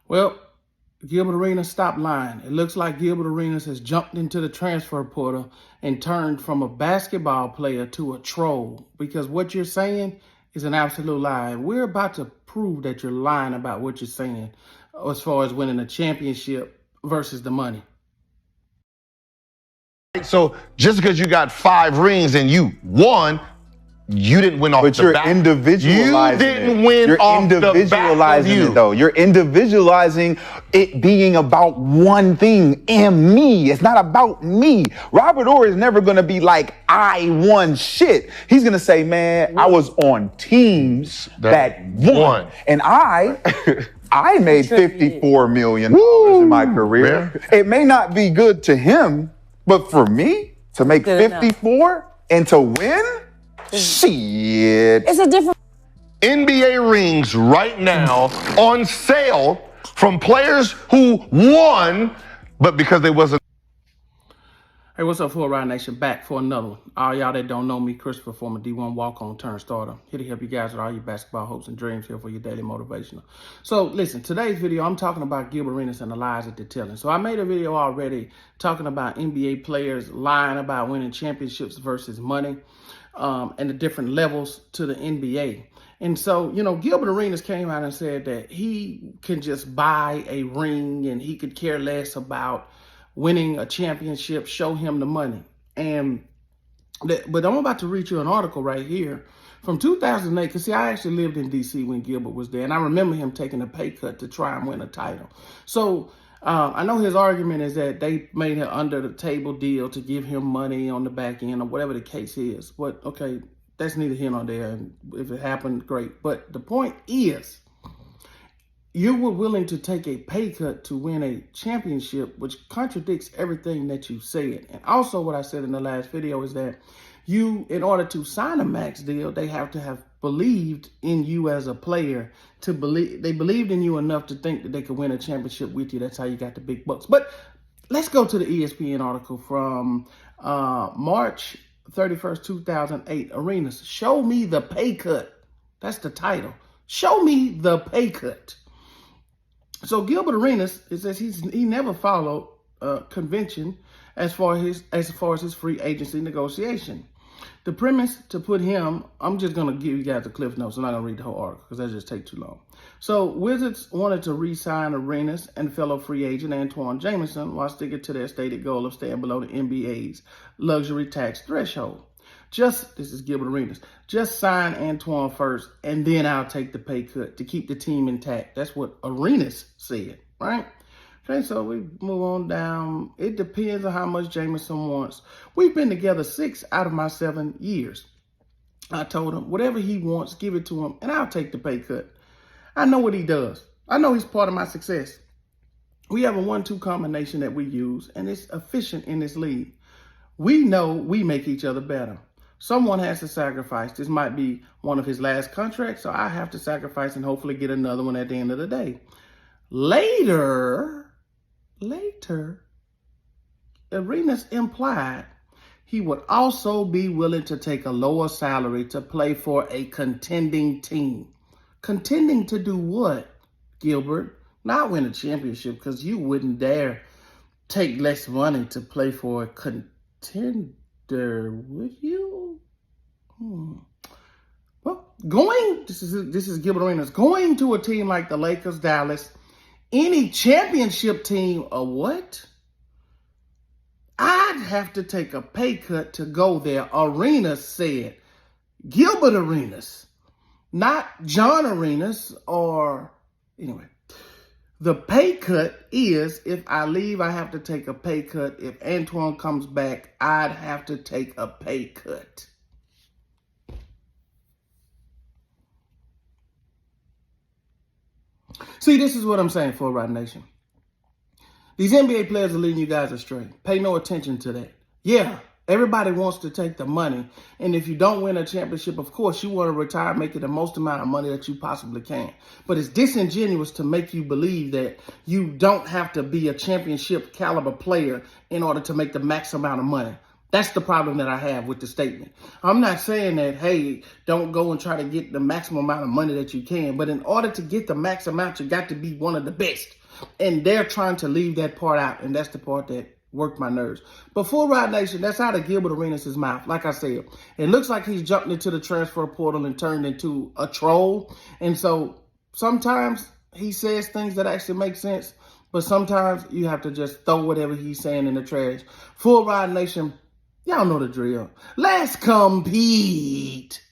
Well, Gilbert Arenas, stop lying. It looks like Gilbert Arenas has jumped into the transfer portal and turned from a basketball player to a troll, because what you're saying is an absolute lie. We're about to prove that you're lying about what you're saying as far as winning a championship versus the money. So just because you got 5 rings and you won, you didn't win off but the you're back. individualizing You didn't win you're off the back of individualizing you. it, though. You're individualizing it being about one thing and me. It's not about me. Robert Orr is never going to be like, I won shit. He's going to say, man, I was on teams that won. And I made $54 million in my career. Yeah. It may not be good to him, but for me to make 54 and to win, shit. It's a different NBA rings right now on sale from players who won, but because they wasn't. Hey, what's up, Full Ride Nation? Back for another one. All y'all that don't know me, Christopher, former D1 walk-on turn starter. Here to help you guys with all your basketball hopes and dreams, here for your daily motivational. So listen, today's video, I'm talking about Gilbert Arenas and the lies that they're telling. So I made a video already talking about NBA players lying about winning championships versus money, and the different levels to the NBA. And so, Gilbert Arenas came out and said that he can just buy a ring and he could care less about winning a championship, show him the money. But I'm about to read you an article right here from 2008, because see, I actually lived in DC when Gilbert was there, and I remember him taking a pay cut to try and win a title. So I know his argument is that they made an under the table deal to give him money on the back end or whatever the case is. But okay, that's neither here nor there. And if it happened, great. But the point is, you were willing to take a pay cut to win a championship, which contradicts everything that you said. And also what I said in the last video is that you, in order to sign a max deal, they have to have believed in you as a player, to believe they believed in you enough to think that they could win a championship with you. That's how you got the big bucks. But let's go to the ESPN article from March 31st, 2008. Arenas, show me the pay cut. That's the title. Show me the pay cut. So Gilbert Arenas, it says he never followed convention as far as his free agency negotiation. The premise to put him, I'm just going to give you guys the cliff notes. I'm not going to read the whole article because that just take too long. So Wizards wanted to re-sign Arenas and fellow free agent Antoine Jamison while sticking to their stated goal of staying below the NBA's luxury tax threshold. This is Gilbert Arenas, just sign Antoine first, and then I'll take the pay cut to keep the team intact. That's what Arenas said, right? Okay, so we move on down. It depends on how much Jamison wants. We've been together 6 out of my 7 years. I told him, whatever he wants, give it to him, and I'll take the pay cut. I know what he does. I know he's part of my success. We have a 1-2 combination that we use, and it's efficient in this league. We know we make each other better. Someone has to sacrifice. This might be one of his last contracts, so I have to sacrifice and hopefully get another one at the end of the day. Later, Arenas implied he would also be willing to take a lower salary to play for a contending team. Contending to do what, Gilbert? Not win a championship, because you wouldn't dare take less money to play for a contender, would you? Well, this is Gilbert Arenas, going to a team like the Lakers, Dallas, any championship team, or what? I'd have to take a pay cut to go there, Arenas said. Gilbert Arenas, not John Arenas, or anyway. The pay cut is, if I leave, I have to take a pay cut. If Antoine comes back, I'd have to take a pay cut. See, this is what I'm saying, Full Ride Nation. These NBA players are leading you guys astray. Pay no attention to that. Yeah, everybody wants to take the money. And if you don't win a championship, of course, you want to retire making the most amount of money that you possibly can. But it's disingenuous to make you believe that you don't have to be a championship caliber player in order to make the max amount of money. That's the problem that I have with the statement. I'm not saying that, hey, don't go and try to get the maximum amount of money that you can. But in order to get the max amount, you got to be one of the best. And they're trying to leave that part out. And that's the part that worked my nerves. But Full Ride Nation, that's out of Gilbert Arenas' mouth. Like I said, it looks like he's jumped into the transfer portal and turned into a troll. And so sometimes he says things that actually make sense. But sometimes you have to just throw whatever he's saying in the trash. Full Ride Nation, y'all know the drill. Let's compete.